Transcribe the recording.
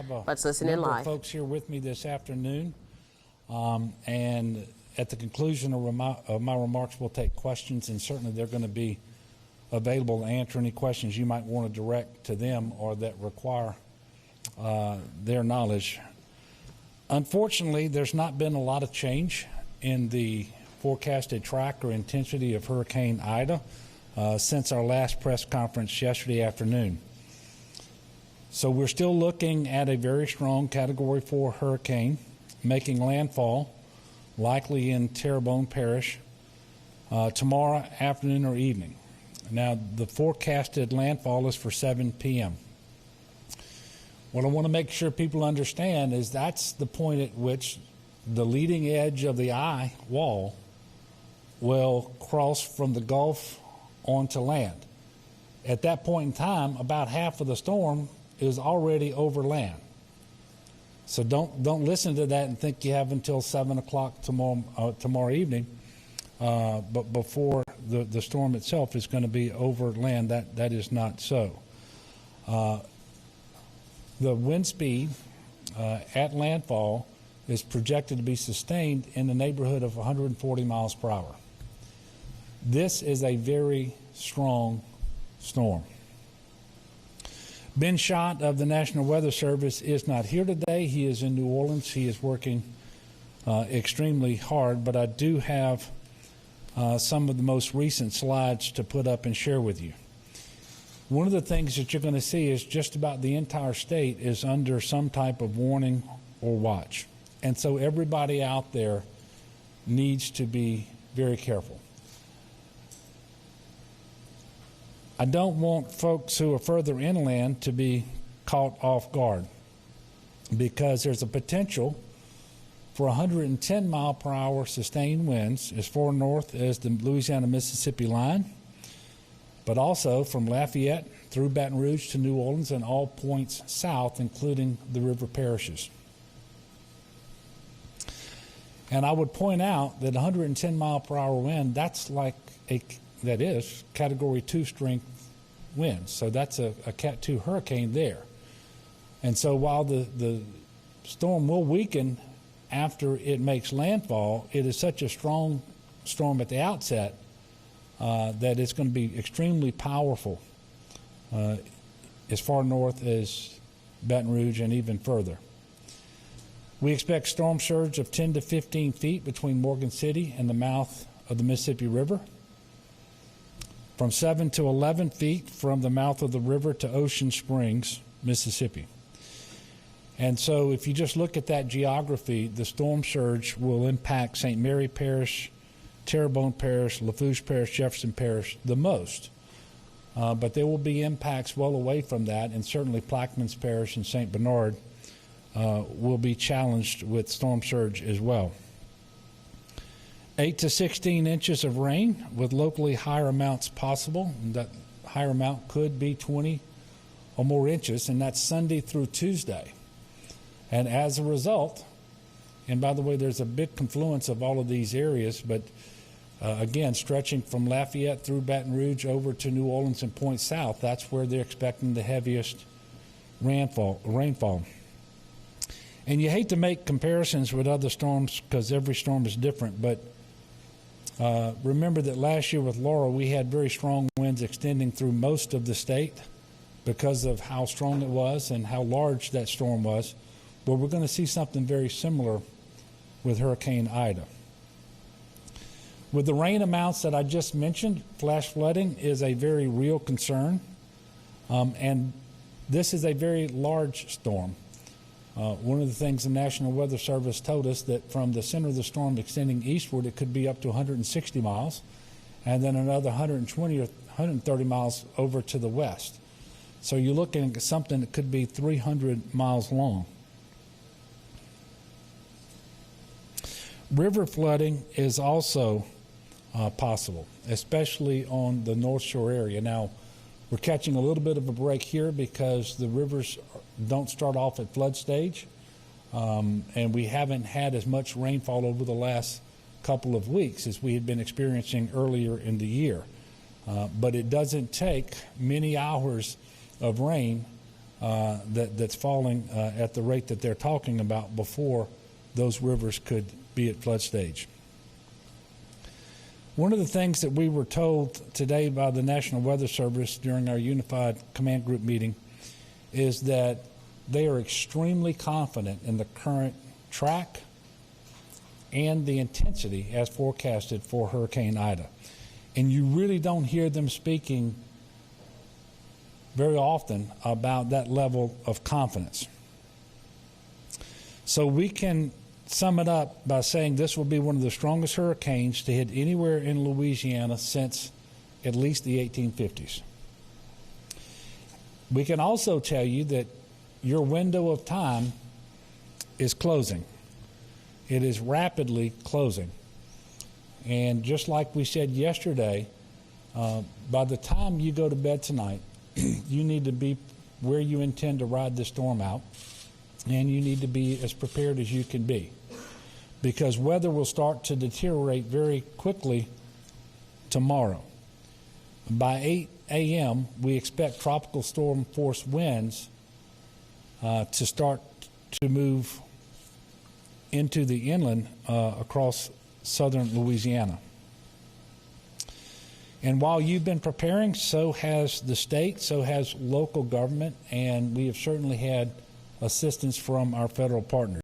Let's listen in live. Folks here with me this afternoon, and at the conclusion of my remarks, we'll take questions, and certainly they're going to be available to answer any questions you might want to direct to them or that require their knowledge. Unfortunately, there's not been a lot of change in the forecasted track or intensity of Hurricane Ida since our last press conference yesterday afternoon. So we're still looking at a very strong Category 4 hurricane making landfall, likely in Terrebonne Parish, tomorrow afternoon or evening. Now, the forecasted landfall is for 7 p.m. What I want to make sure people understand is that's the point at which the leading edge of the eye wall will cross from the Gulf onto land. At that point in time, about half of the storm is already over land. So don't listen to that and think you have until 7 o'clock tomorrow evening, but before the storm itself is going to be over land. That is not so. The wind speed at landfall is projected to be sustained in the neighborhood of 140 miles per hour. This is a very strong storm. Ben Schott of the National Weather Service is not here today. He is in New Orleans. He is working extremely hard, but I do have some of the most recent slides to put up and share with you. One of the things that you're going to see is just about the entire state is under some type of warning or watch. And so everybody out there needs to be very careful. I don't want folks who are further inland to be caught off guard because there's a potential for 110 mile per hour sustained winds as far north as the Louisiana-Mississippi line, but also from Lafayette through Baton Rouge to New Orleans and all points south, including the river parishes. And I would point out that 110 mile per hour wind, that is Category 2 strength winds. So that's a Cat 2 hurricane there. And so while the storm will weaken after it makes landfall, it is such a strong storm at the outset that it's going to be extremely powerful as far north as Baton Rouge and even further. We expect storm surge of 10 to 15 feet between Morgan City and the mouth of the Mississippi River, from 7 to 11 feet from the mouth of the river to Ocean Springs, Mississippi. And so if you just look at that geography, the storm surge will impact St. Mary Parish, Terrebonne Parish, Lafourche Parish, Jefferson Parish the most. But there will be impacts well away from that, and certainly Plaquemines Parish and St. Bernard will be challenged with storm surge as well. 8 to 16 inches of rain with locally higher amounts possible. And that higher amount could be 20 or more inches, and that's Sunday through Tuesday. And as a result, and by the way, there's a big confluence of all of these areas, but again, stretching from Lafayette through Baton Rouge over to New Orleans and points south, that's where they're expecting the heaviest rainfall. And you hate to make comparisons with other storms because every storm is different, but remember that last year with Laura, we had very strong winds extending through most of the state because of how strong it was and how large that storm was. Well, we're going to see something very similar with Hurricane Ida. With the rain amounts that I just mentioned, flash flooding is a very real concern, and this is a very large storm. One of the things the National Weather Service told us that from the center of the storm extending eastward, it could be up to 160 miles, and then another 120 or 130 miles over to the west. So you're looking at something that could be 300 miles long. River flooding is also possible, especially on the North Shore area. Now, we're catching a little bit of a break here because the rivers don't start off at flood stage, and we haven't had as much rainfall over the last couple of weeks as we had been experiencing earlier in the year. But it doesn't take many hours of rain that's falling at the rate that they're talking about before those rivers could be at flood stage. One of the things that we were told today by the National Weather Service during our Unified Command Group meeting is that they are extremely confident in the current track and the intensity as forecasted for Hurricane Ida. And you really don't hear them speaking very often about that level of confidence. So we can sum it up by saying this will be one of the strongest hurricanes to hit anywhere in Louisiana since at least the 1850s. We can also tell you that your window of time is closing. It is rapidly closing. And just like we said yesterday, by the time you go to bed tonight, you need to be where you intend to ride the storm out, and you need to be as prepared as you can be, because weather will start to deteriorate very quickly tomorrow. By 8 a.m., we expect tropical storm force winds to start to move into the inland across southern Louisiana. And while you've been preparing, so has the state, so has local government, and we have certainly had assistance from our federal partners.